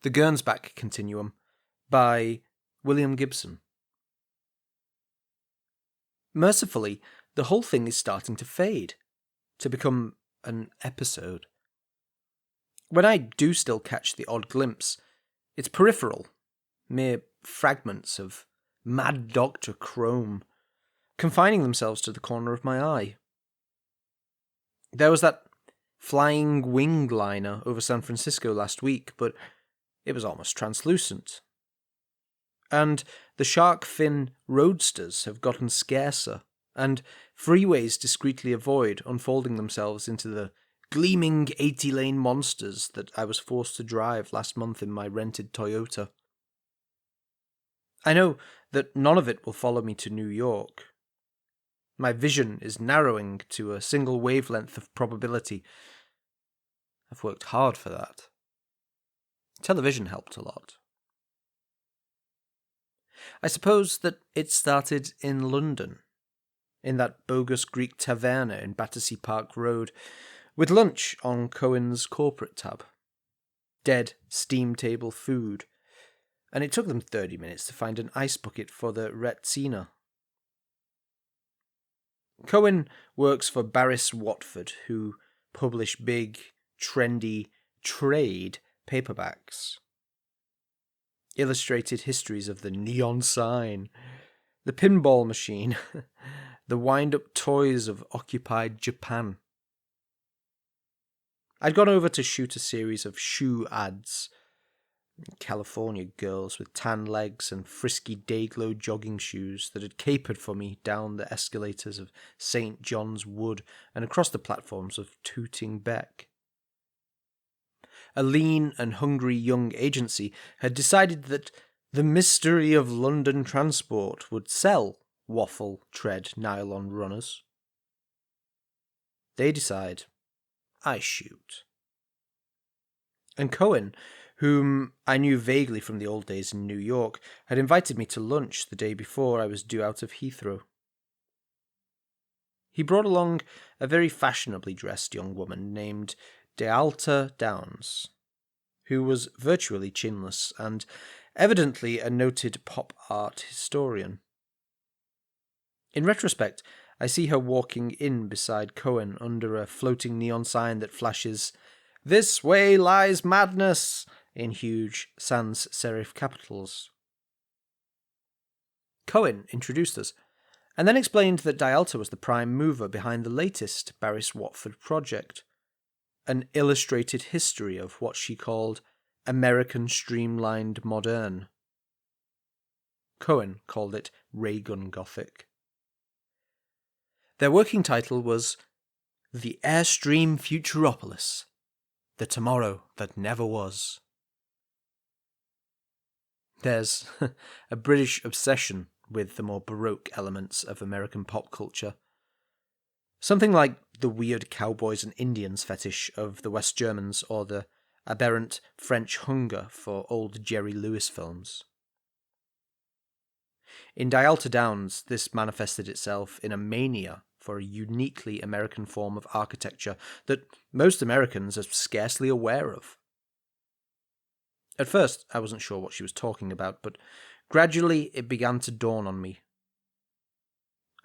The Gernsback Continuum by William Gibson. Mercifully, the whole thing is starting to fade, to become an episode. When I do still catch the odd glimpse, it's peripheral, mere fragments of Mad Dr. Chrome, confining themselves to the corner of my eye. There was that flying wing liner over San Francisco last week, but it was almost translucent. And the shark fin roadsters have gotten scarcer, and freeways discreetly avoid unfolding themselves into the gleaming 80-lane monsters that I was forced to drive last month in my rented Toyota. I know that none of it will follow me to New York. My vision is narrowing to a single wavelength of probability. I've worked hard for that. Television helped a lot. I suppose that it started in London, in that bogus Greek taverna in Battersea Park Road, with lunch on Cohen's corporate tab. Dead steam table food. And it took them 30 minutes to find an ice bucket for the Retsina. Cohen works for Barris Watford, who publish big, trendy, trade paperbacks. Illustrated histories of the neon sign, the pinball machine, the wind-up toys of occupied Japan. I'd gone over to shoot a series of shoe ads. California girls with tan legs and frisky day-glow jogging shoes that had capered for me down the escalators of St. John's Wood and across the platforms of Tooting Bec. A lean and hungry young agency had decided that the mystery of London transport would sell waffle tread nylon runners. They decide, I shoot. And Cohen, whom I knew vaguely from the old days in New York, had invited me to lunch the day before I was due out of Heathrow. He brought along a very fashionably dressed young woman named D'Alta Downs, who was virtually chinless and evidently a noted pop art historian. In retrospect, I see her walking in beside Cohen under a floating neon sign that flashes, "This way lies madness," in huge sans serif capitals. Cohen introduced us, and then explained that D'Alta was the prime mover behind the latest Barris Watford project, an illustrated history of what she called American Streamlined Modern. Cohen called it Raygun Gothic. Their working title was The Airstream Futuropolis, The Tomorrow That Never Was. There's a British obsession with the more baroque elements of American pop culture. Something like the weird cowboys and Indians fetish of the West Germans or the aberrant French hunger for old Jerry Lewis films. In D'Alta Downs, this manifested itself in a mania for a uniquely American form of architecture that most Americans are scarcely aware of. At first, I wasn't sure what she was talking about, but gradually it began to dawn on me.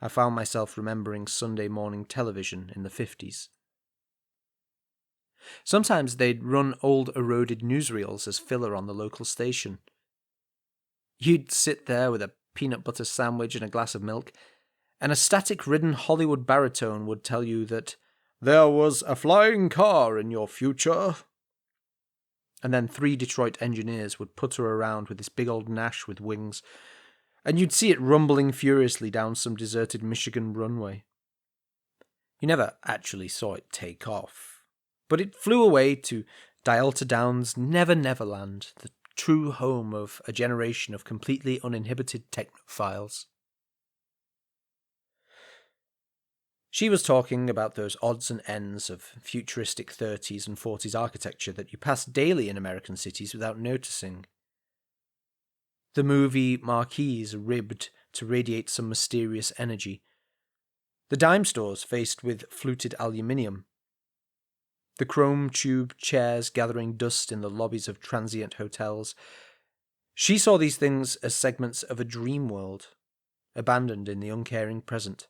I found myself remembering Sunday morning television in the 50s. Sometimes they'd run old eroded newsreels as filler on the local station. You'd sit there with a peanut butter sandwich and a glass of milk, and a static-ridden Hollywood baritone would tell you that there was a flying car in your future. And then 3 Detroit engineers would putter around with this big old Nash with wings, and you'd see it rumbling furiously down some deserted Michigan runway. You never actually saw it take off, but it flew away to D'Alta Downs' Never Never Land, the true home of a generation of completely uninhibited technophiles. She was talking about those odds and ends of futuristic 30s and 40s architecture that you pass daily in American cities without noticing. The movie marquees ribbed to radiate some mysterious energy. The dime stores faced with fluted aluminium. The chrome tube chairs gathering dust in the lobbies of transient hotels. She saw these things as segments of a dream world, abandoned in the uncaring present.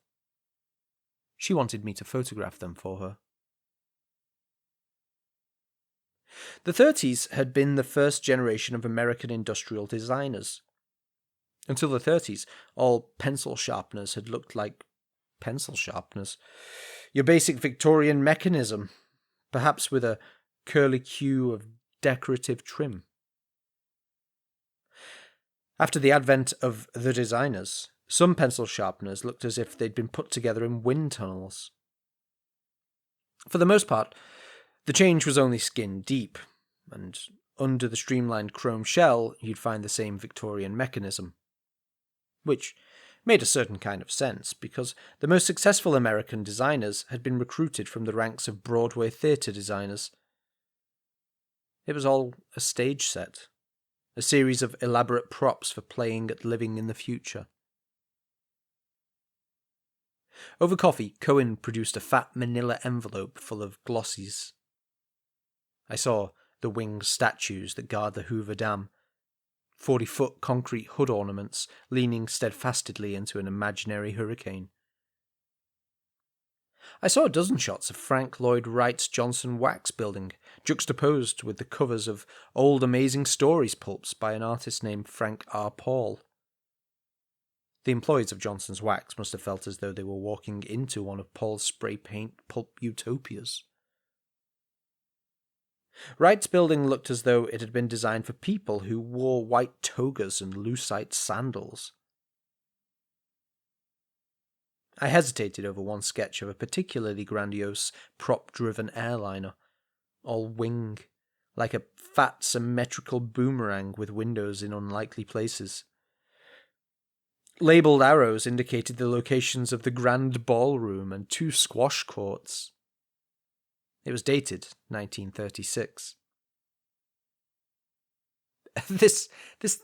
She wanted me to photograph them for her. The 30s had been the first generation of American industrial designers. Until the 30s, all pencil sharpeners had looked like pencil sharpeners. Your basic Victorian mechanism, perhaps with a curlicue of decorative trim. After the advent of the designers, some pencil sharpeners looked as if they'd been put together in wind tunnels. For the most part, the change was only skin deep, and under the streamlined chrome shell you'd find the same Victorian mechanism. Which made a certain kind of sense, because the most successful American designers had been recruited from the ranks of Broadway theatre designers. It was all a stage set, a series of elaborate props for playing at living in the future. Over coffee, Cohen produced a fat manila envelope full of glossies. I saw the winged statues that guard the Hoover Dam, 40-foot concrete hood ornaments leaning steadfastly into an imaginary hurricane. I saw a dozen shots of Frank Lloyd Wright's Johnson Wax building, juxtaposed with the covers of old Amazing Stories pulps by an artist named Frank R. Paul. The employees of Johnson's Wax must have felt as though they were walking into one of Paul's spray paint pulp utopias. Wright's building looked as though it had been designed for people who wore white togas and lucite sandals. I hesitated over one sketch of a particularly grandiose prop-driven airliner, all wing, like a fat symmetrical boomerang with windows in unlikely places. Labelled arrows indicated the locations of the Grand Ballroom and 2 squash courts. It was dated 1936. This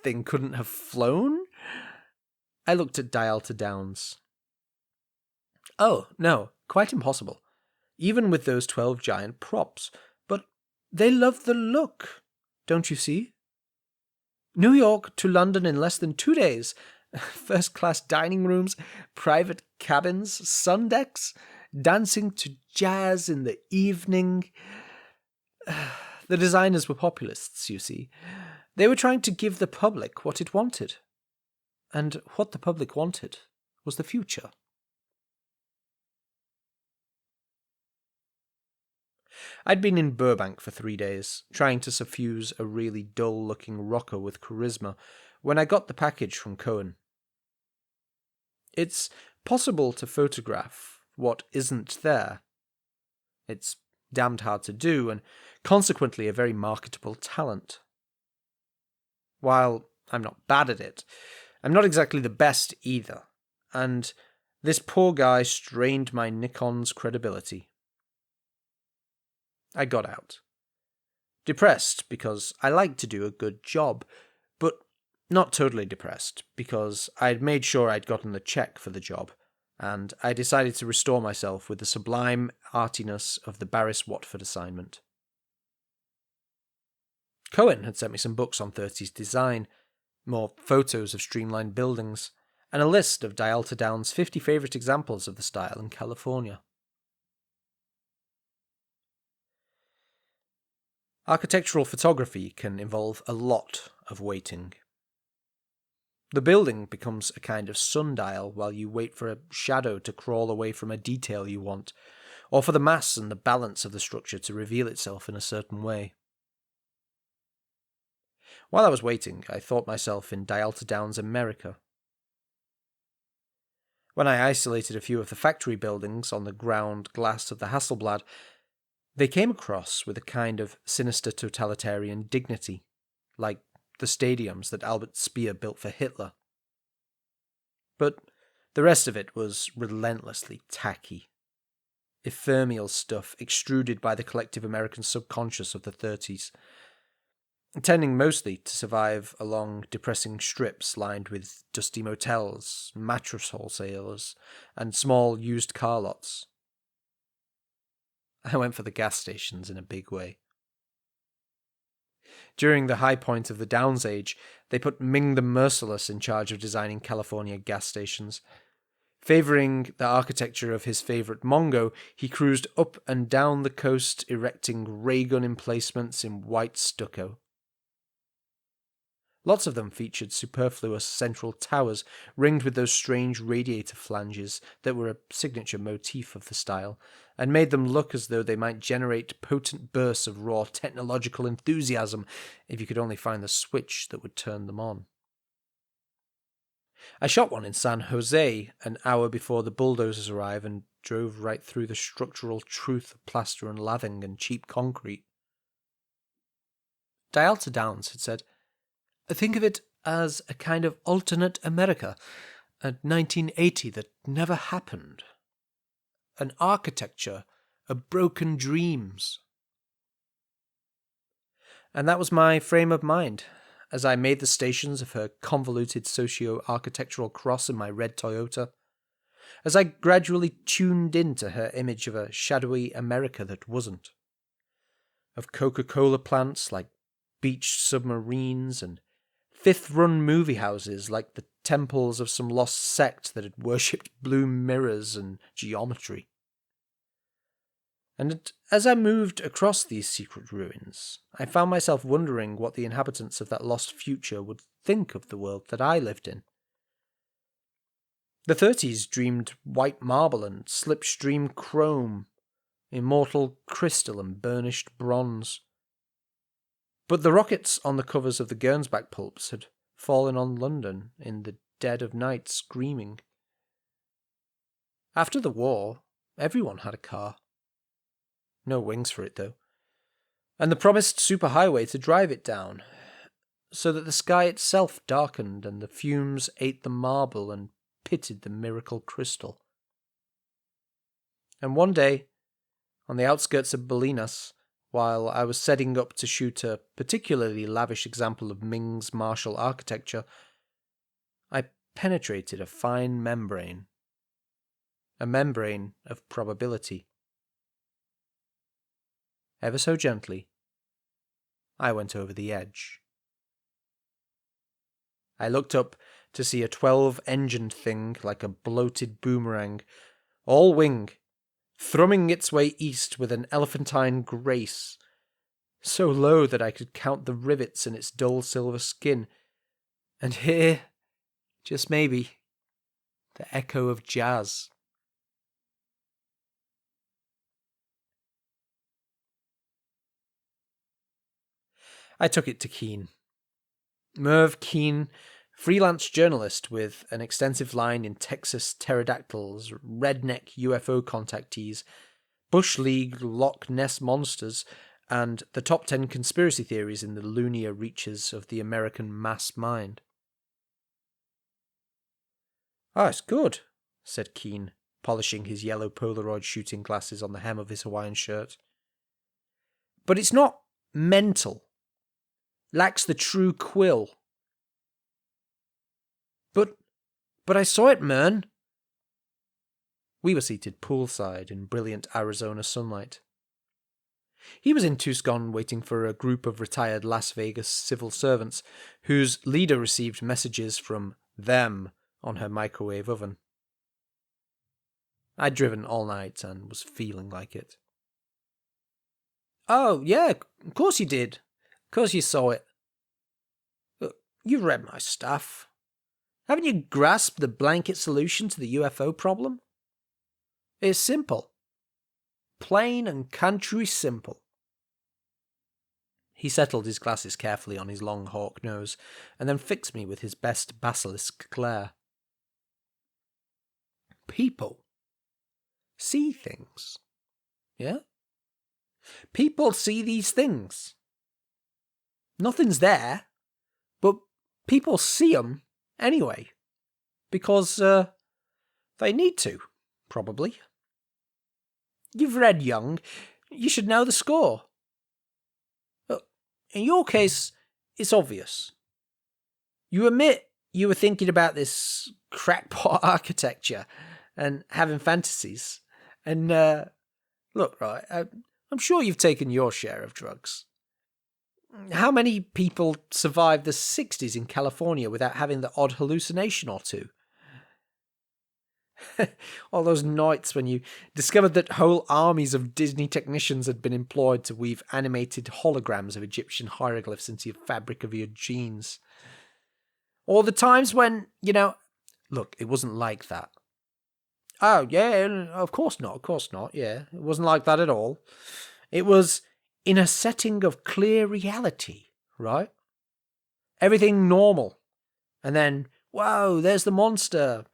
thing couldn't have flown? I looked at Dialta Downs. Oh, no, quite impossible. Even with those 12 giant props. But they love the look, don't you see? New York to London in less than 2 days. First-class dining rooms, private cabins, sun decks, dancing to jazz in the evening. The designers were populists, you see. They were trying to give the public what it wanted. And what the public wanted was the future. I'd been in Burbank for 3 days, trying to suffuse a really dull-looking rocker with charisma, when I got the package from Cohen. It's possible to photograph what isn't there. It's damned hard to do, and consequently a very marketable talent. While I'm not bad at it, I'm not exactly the best either, and this poor guy strained my Nikon's credibility. I got out. Depressed because I like to do a good job, but not totally depressed because I'd made sure I'd gotten the check for the job, and I decided to restore myself with the sublime artiness of the Barris Watford assignment. Cohen had sent me some books on 30s design, more photos of streamlined buildings, and a list of Dialta Downs' 50 favourite examples of the style in California. Architectural photography can involve a lot of waiting. The building becomes a kind of sundial while you wait for a shadow to crawl away from a detail you want, or for the mass and the balance of the structure to reveal itself in a certain way. While I was waiting, I thought myself in Dialta Downs America. When I isolated a few of the factory buildings on the ground glass of the Hasselblad, they came across with a kind of sinister totalitarian dignity, like the stadiums that Albert Speer built for Hitler. But the rest of it was relentlessly tacky. Ephemeral stuff extruded by the collective American subconscious of the 30s, tending mostly to survive along depressing strips lined with dusty motels, mattress wholesalers, and small used car lots. I went for the gas stations in a big way. During the high point of the Downs Age, they put Ming the Merciless in charge of designing California gas stations. Favouring the architecture of his favourite Mongo, he cruised up and down the coast erecting ray gun emplacements in white stucco. Lots of them featured superfluous central towers ringed with those strange radiator flanges that were a signature motif of the style, and made them look as though they might generate potent bursts of raw technological enthusiasm if you could only find the switch that would turn them on. I shot one in San Jose an hour before the bulldozers arrived and drove right through the structural truth of plaster and lathing and cheap concrete. Dialta Downs had said, "Think of it as a kind of alternate America, a 1980 that never happened. An architecture of broken dreams." And that was my frame of mind as I made the stations of her convoluted socio-architectural cross in my red Toyota, as I gradually tuned into her image of a shadowy America that wasn't, of Coca-Cola plants like beached submarines and fifth-run movie houses like the temples of some lost sect that had worshipped blue mirrors and geometry. And as I moved across these secret ruins, I found myself wondering what the inhabitants of that lost future would think of the world that I lived in. The 30s dreamed white marble and slipstream chrome, immortal crystal and burnished bronze. But the rockets on the covers of the Gernsback pulps had fallen on London in the dead of night screaming. After the war, everyone had a car. No wings for it, though. And the promised superhighway to drive it down, so that the sky itself darkened and the fumes ate the marble and pitted the miracle crystal. And one day, on the outskirts of Bolinas, while I was setting up to shoot a particularly lavish example of Ming's martial architecture, I penetrated a fine membrane. A membrane of probability. Ever so gently, I went over the edge. I looked up to see a 12-engined thing like a bloated boomerang, all wing, thrumming its way east with an elephantine grace, so low that I could count the rivets in its dull silver skin, and hear, just maybe, the echo of jazz. I took it to Keane. Merv Keane, freelance journalist with an extensive line in Texas pterodactyls, redneck UFO contactees, Bush League Loch Ness monsters, and the top 10 conspiracy theories in the lunar reaches of the American mass mind. "Ah, it's good," said Keane, polishing his yellow Polaroid shooting glasses on the hem of his Hawaiian shirt. "But it's not mental. Lacks the true quill." But I saw it, Mern." We were seated poolside in brilliant Arizona sunlight. He was in Tucson waiting for a group of retired Las Vegas civil servants, whose leader received messages from them on her microwave oven. I'd driven all night and was feeling like it. "Oh, yeah, of course you did. Of course you saw it. Look, you've read my stuff. Haven't you grasped the blanket solution to the UFO problem? It's simple. Plain and country simple." He settled his glasses carefully on his long hawk nose, and then fixed me with his best basilisk glare. People see things. Yeah? People see these things. Nothing's there, but people see them anyway, because they need to, probably. You've read Jung. You should know the score. In your case, it's obvious. You admit you were thinking about this crackpot architecture and having fantasies, and Look, right, I'm sure you've taken your share of drugs. How many people survived the 60s in California without having the odd hallucination or two? All those nights when you discovered that whole armies of Disney technicians had been employed to weave animated holograms of Egyptian hieroglyphs into the fabric of your jeans. Or the times when, look, it wasn't like that. Oh, yeah, of course not, yeah. It wasn't like that at all. It was in a setting of clear reality, right? Everything normal. And then, whoa, there's the monster,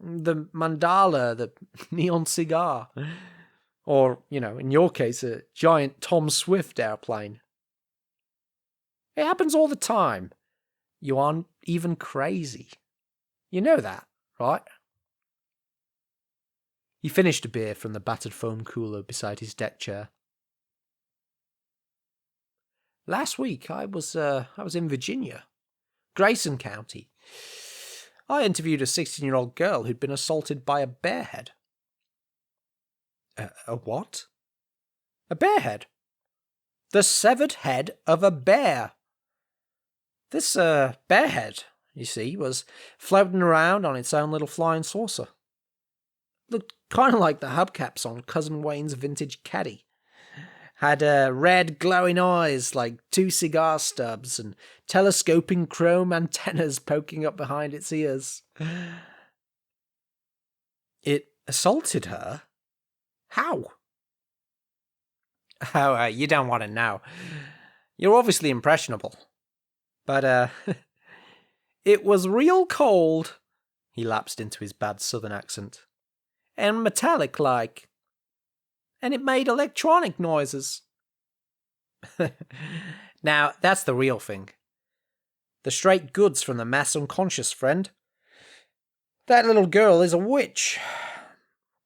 the mandala, the neon cigar. Or, in your case, a giant Tom Swift airplane. It happens all the time. You aren't even crazy. You know that, right? He finished a beer from the battered foam cooler beside his deck chair. Last week I was in Virginia, Grayson County. I interviewed a 16-year-old girl who'd been assaulted by a bearhead. A what? A bearhead. The severed head of a bear. This bearhead, you see, was floating around on its own little flying saucer. Looked kind of like the hubcaps on Cousin Wayne's vintage caddy. Had red glowing eyes like two cigar stubs and telescoping chrome antennas poking up behind its ears. It assaulted her? How? Oh, you don't want to know. You're obviously impressionable. But, it was real cold. He lapsed into his bad southern accent. And metallic-like. And it made electronic noises. Now, that's the real thing. The straight goods from the mass unconscious, friend. That little girl is a witch.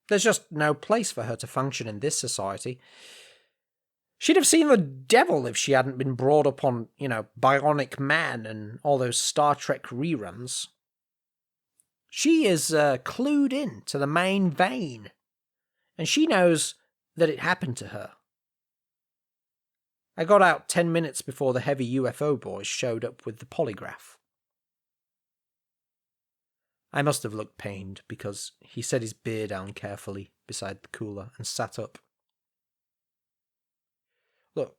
There's just no place for her to function in this society. She'd have seen the devil if she hadn't been brought up on, Bionic Man and all those Star Trek reruns. She is clued in to the main vein. And she knows that it happened to her. I got out 10 minutes before the heavy UFO boys showed up with the polygraph. I must have looked pained because he set his beer down carefully beside the cooler and sat up. Look,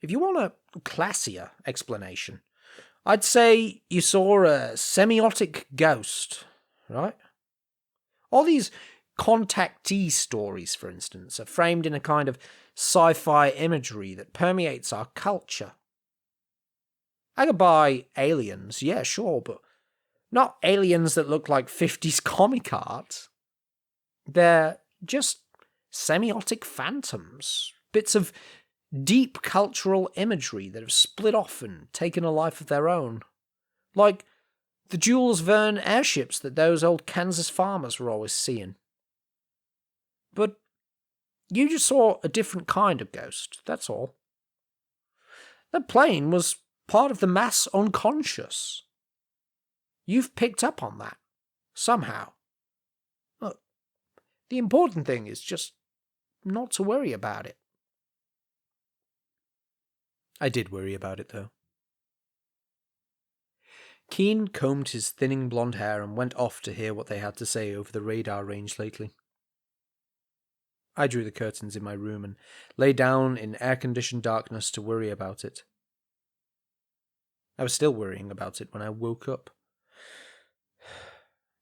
if you want a classier explanation, I'd say you saw a semiotic ghost, right? All these contactee stories, for instance, are framed in a kind of sci-fi imagery that permeates our culture. I could buy aliens, yeah, sure, but not aliens that look like 50s comic art. They're just semiotic phantoms, bits of deep cultural imagery that have split off and taken a life of their own. Like the Jules Verne airships that those old Kansas farmers were always seeing. But you just saw a different kind of ghost, that's all. The plane was part of the mass unconscious. You've picked up on that, somehow. Look, the important thing is just not to worry about it. I did worry about it, though. Keane combed his thinning blonde hair and went off to hear what they had to say over the radar range lately. I drew the curtains in my room and lay down in air-conditioned darkness to worry about it. I was still worrying about it when I woke up.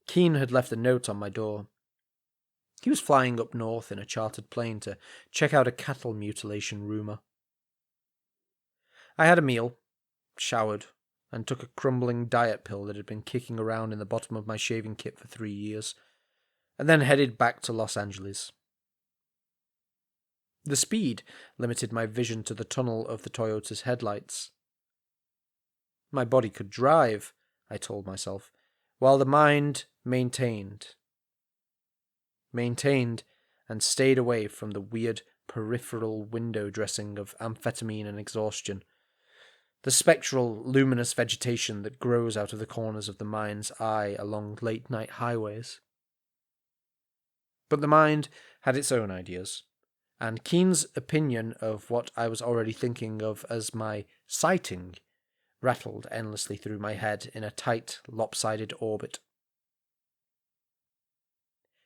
Keane had left a note on my door. He was flying up north in a chartered plane to check out a cattle mutilation rumour. I had a meal, showered, and took a crumbling diet pill that had been kicking around in the bottom of my shaving kit for 3 years, and then headed back to Los Angeles. The speed limited my vision to the tunnel of the Toyota's headlights. My body could drive, I told myself, while the mind maintained and stayed away from the weird peripheral window dressing of amphetamine and exhaustion, the spectral, luminous vegetation that grows out of the corners of the mind's eye along late-night highways. But the mind had its own ideas, and Keane's opinion of what I was already thinking of as my sighting rattled endlessly through my head in a tight, lopsided orbit.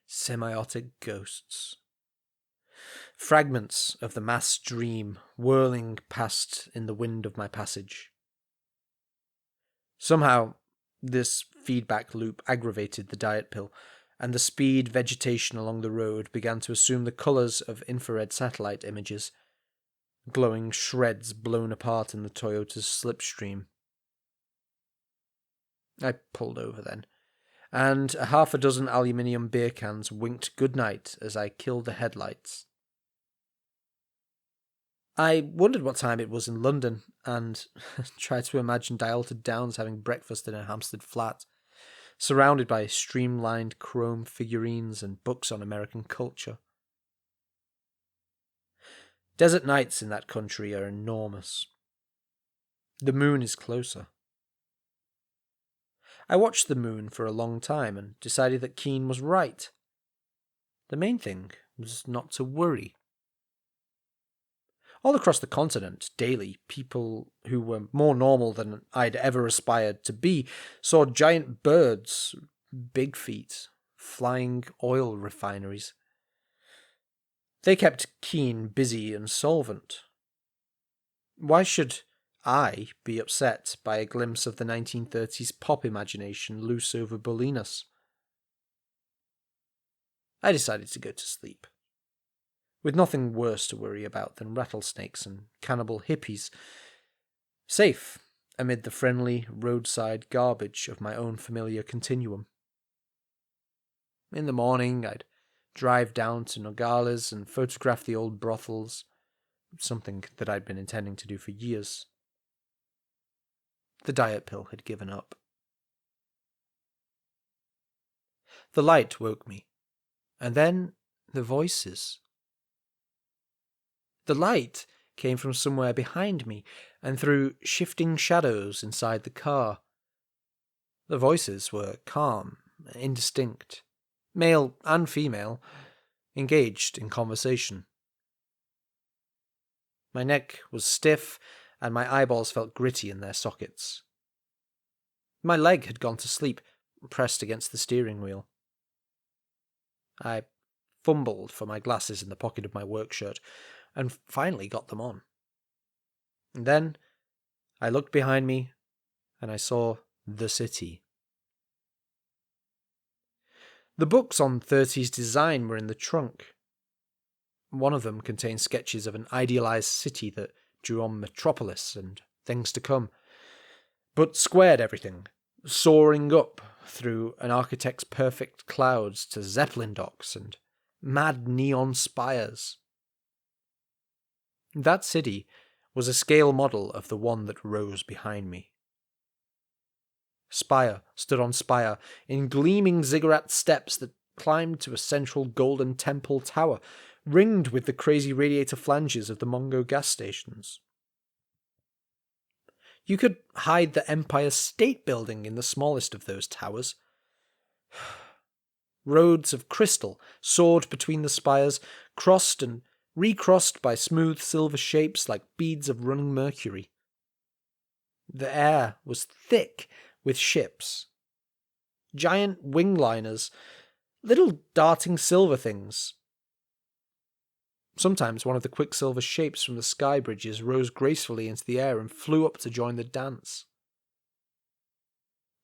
Semiotic ghosts. Fragments of the mass dream whirling past in the wind of my passage. Somehow, this feedback loop aggravated the diet pill, and the speed vegetation along the road began to assume the colours of infrared satellite images, glowing shreds blown apart in the Toyota's slipstream. I pulled over then, and a half a dozen aluminium beer cans winked goodnight as I killed the headlights. I wondered what time it was in London, and tried to imagine Dialted Downs having breakfast in a Hampstead flat, surrounded by streamlined chrome figurines and books on American culture. Desert nights in that country are enormous. The moon is closer. I watched the moon for a long time and decided that Keane was right. The main thing was not to worry. All across the continent, daily, people who were more normal than I'd ever aspired to be saw giant birds, big feet, flying oil refineries. They kept Keane busy and solvent. Why should I be upset by a glimpse of the 1930s pop imagination loose over Bolinas? I decided to go to sleep, with nothing worse to worry about than rattlesnakes and cannibal hippies, safe amid the friendly roadside garbage of my own familiar Continuum. In the morning, I'd drive down to Nogales and photograph the old brothels, something that I'd been intending to do for years. The diet pill had given up. The light woke me, and then the voices. The light came from somewhere behind me and through shifting shadows inside the car. The voices were calm, indistinct, male and female, engaged in conversation. My neck was stiff and my eyeballs felt gritty in their sockets. My leg had gone to sleep, pressed against the steering wheel. I fumbled for my glasses in the pocket of my work shirt, and finally got them on. And then I looked behind me, and I saw the city. The books on 30s design were in the trunk. One of them contained sketches of an idealized city that drew on metropolis and things to come, but squared everything, soaring up through an architect's perfect clouds to Zeppelin docks and mad neon spires. That city was a scale model of the one that rose behind me. Spire stood on spire in gleaming ziggurat steps that climbed to a central golden temple tower, ringed with the crazy radiator flanges of the Mongo gas stations. You could hide the Empire State Building in the smallest of those towers. Roads of crystal soared between the spires, crossed and recrossed by smooth silver shapes like beads of running mercury. The air was thick with ships. Giant wingliners, little darting silver things. Sometimes one of the quicksilver shapes from the sky bridges rose gracefully into the air and flew up to join the dance.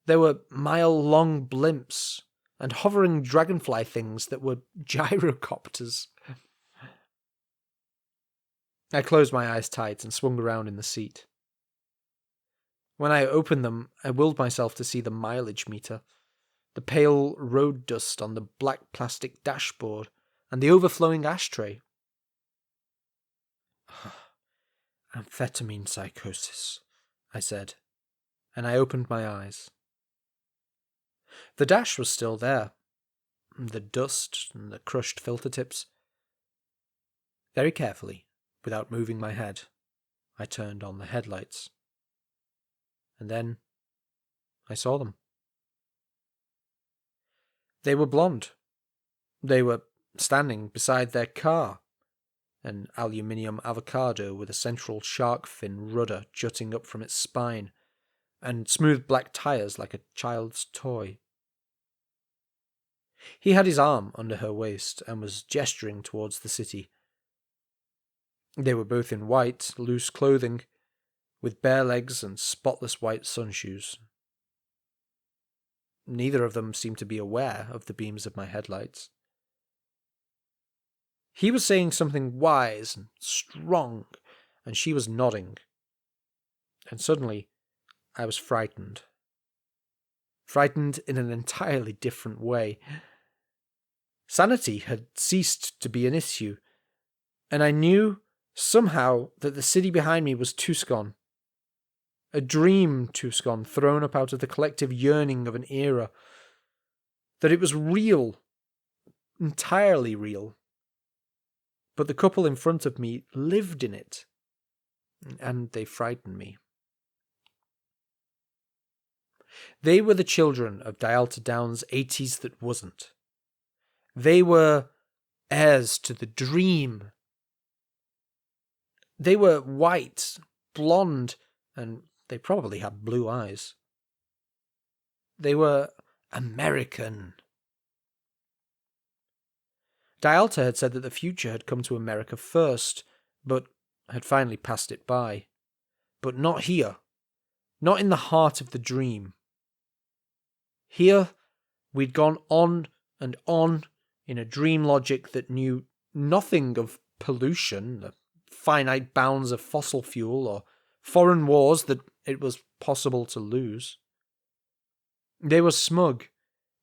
There were mile-long blimps and hovering dragonfly things that were gyrocopters. I closed my eyes tight and swung around in the seat. When I opened them, I willed myself to see the mileage meter, the pale road dust on the black plastic dashboard, and the overflowing ashtray. Amphetamine psychosis, I said, and I opened my eyes. The dash was still there, the dust and the crushed filter tips. Very carefully, without moving my head, I turned on the headlights. And then I saw them. They were blonde. They were standing beside their car, an aluminium avocado with a central shark fin rudder jutting up from its spine, and smooth black tyres like a child's toy. He had his arm under her waist and was gesturing towards the city. They were both in white, loose clothing, with bare legs and spotless white sunshoes. Neither of them seemed to be aware of the beams of my headlights. He was saying something wise and strong, and she was nodding. And suddenly, I was frightened. Frightened in an entirely different way. Sanity had ceased to be an issue, and I knew somehow that the city behind me was Tucson. A dream Tucson thrown up out of the collective yearning of an era. That it was real. Entirely real. But the couple in front of me lived in it. And they frightened me. They were the children of Dialta Down's 80s that wasn't. They were heirs to the dream. They were white, blonde, and they probably had blue eyes. They were American. Dialta had said that the future had come to America first, but had finally passed it by. But not here. Not in the heart of the dream. Here, we'd gone on and on in a dream logic that knew nothing of pollution, the finite bounds of fossil fuel, or foreign wars that it was possible to lose. They were smug,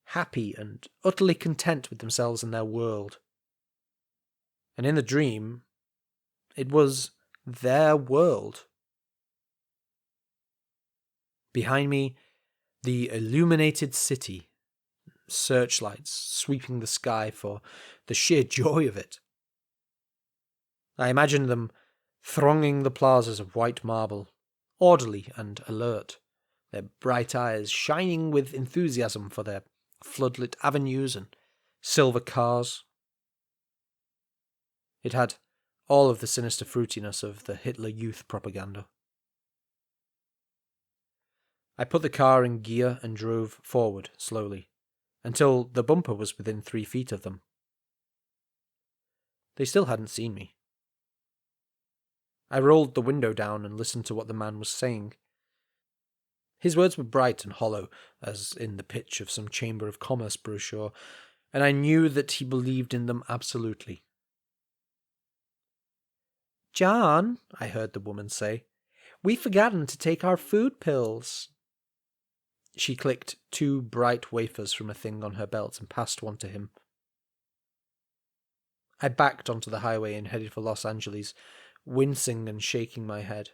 happy, and utterly content with themselves and their world. And in the dream, it was their world. Behind me, the illuminated city, searchlights sweeping the sky for the sheer joy of it. I imagined them thronging the plazas of white marble, orderly and alert, their bright eyes shining with enthusiasm for their floodlit avenues and silver cars. It had all of the sinister fruitiness of the Hitler Youth propaganda. I put the car in gear and drove forward slowly, until the bumper was within 3 feet of them. They still hadn't seen me. I rolled the window down and listened to what the man was saying. His words were bright and hollow, as in the pitch of some Chamber of Commerce brochure, and I knew that he believed in them absolutely. "John," I heard the woman say, "we've forgotten to take our food pills." She clicked 2 bright wafers from a thing on her belt and passed one to him. I backed onto the highway and headed for Los Angeles, wincing and shaking my head.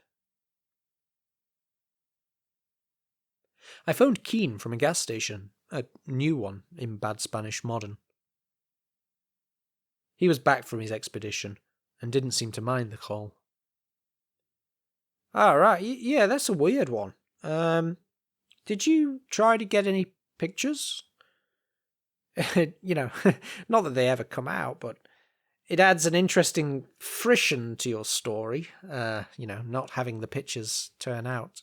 I phoned Keane from a gas station, a new one in bad Spanish modern. He was back from his expedition and didn't seem to mind the call. "All right, yeah, that's a weird one. Did you try to get any pictures?" Not that they ever come out, but it adds an interesting frisson to your story, not having the pictures turn out.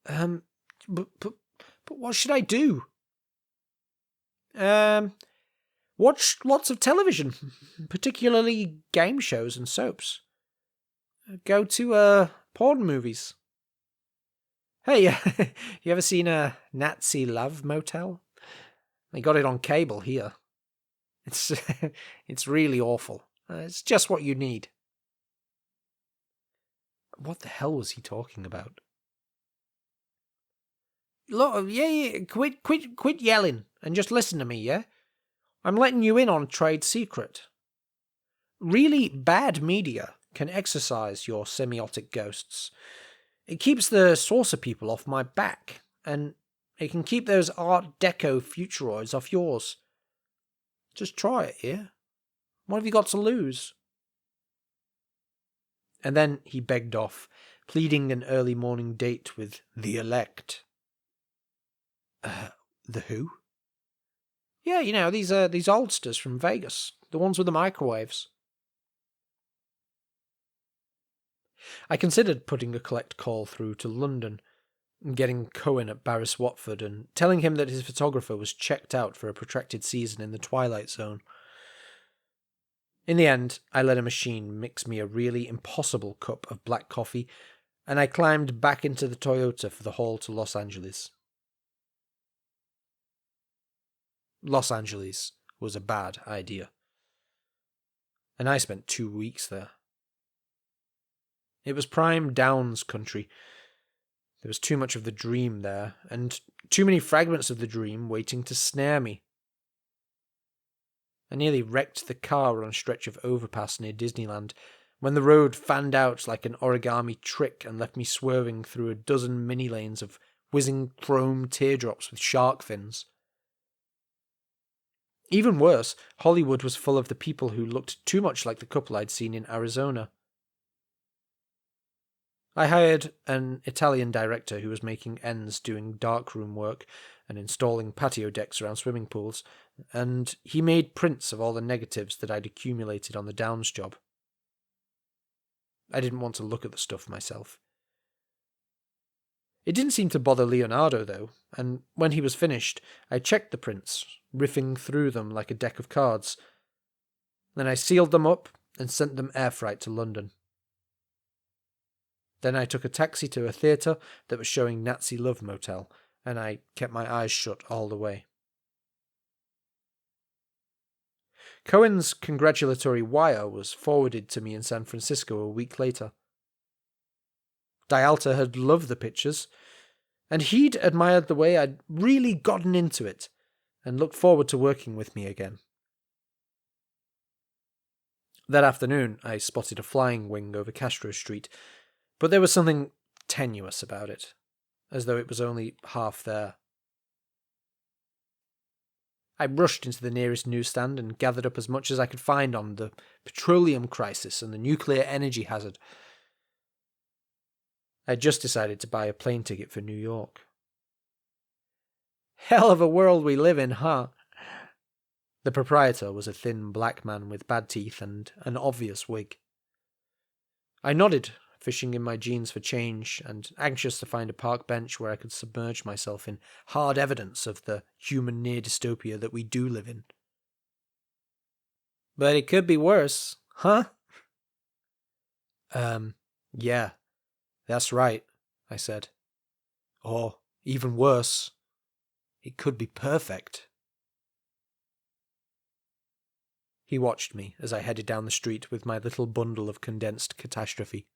But what should I do? Watch lots of television, particularly game shows and soaps. Go to, porn movies. Hey, you ever seen a Nazi Love Motel? They got it on cable here. It's really awful. It's just what you need. What the hell was he talking about? Look, yeah, quit yelling and just listen to me, yeah? I'm letting you in on a trade secret. Really bad media can exercise your semiotic ghosts. It keeps the saucer people off my back, and it can keep those Art Deco futuroids off yours. Just try it, yeah? What have you got to lose? And then he begged off, pleading an early morning date with the elect. The who? Yeah, these oldsters from Vegas. The ones with the microwaves. I considered putting a collect call through to London, getting Cohen at Barris Watford and telling him that his photographer was checked out for a protracted season in the twilight zone. In the end, I let a machine mix me a really impossible cup of black coffee, and I climbed back into the Toyota for the haul to Los Angeles. Los Angeles was a bad idea, and I spent 2 weeks there. It was prime Downs country. There was too much of the dream there, and too many fragments of the dream waiting to snare me. I nearly wrecked the car on a stretch of overpass near Disneyland, when the road fanned out like an origami trick and left me swerving through a dozen mini lanes of whizzing chrome teardrops with shark fins. Even worse, Hollywood was full of the people who looked too much like the couple I'd seen in Arizona. I hired an Italian director who was making ends doing darkroom work and installing patio decks around swimming pools, and he made prints of all the negatives that I'd accumulated on the Downs job. I didn't want to look at the stuff myself. It didn't seem to bother Leonardo, though, and when he was finished, I checked the prints, riffing through them like a deck of cards. Then I sealed them up and sent them air freight to London. Then I took a taxi to a theatre that was showing Nazi Love Motel, and I kept my eyes shut all the way. Cohen's congratulatory wire was forwarded to me in San Francisco a week later. Dialta had loved the pictures, and he'd admired the way I'd really gotten into it, and looked forward to working with me again. That afternoon, I spotted a flying wing over Castro Street, but there was something tenuous about it, as though it was only half there. I rushed into the nearest newsstand and gathered up as much as I could find on the petroleum crisis and the nuclear energy hazard. I just decided to buy a plane ticket for New York. Hell of a world we live in, huh? The proprietor was a thin black man with bad teeth and an obvious wig. I nodded, fishing in my jeans for change and anxious to find a park bench where I could submerge myself in hard evidence of the human near-dystopia that we do live in. But it could be worse, huh? Yeah, that's right, I said. Or, even worse, it could be perfect. He watched me as I headed down the street with my little bundle of condensed catastrophe.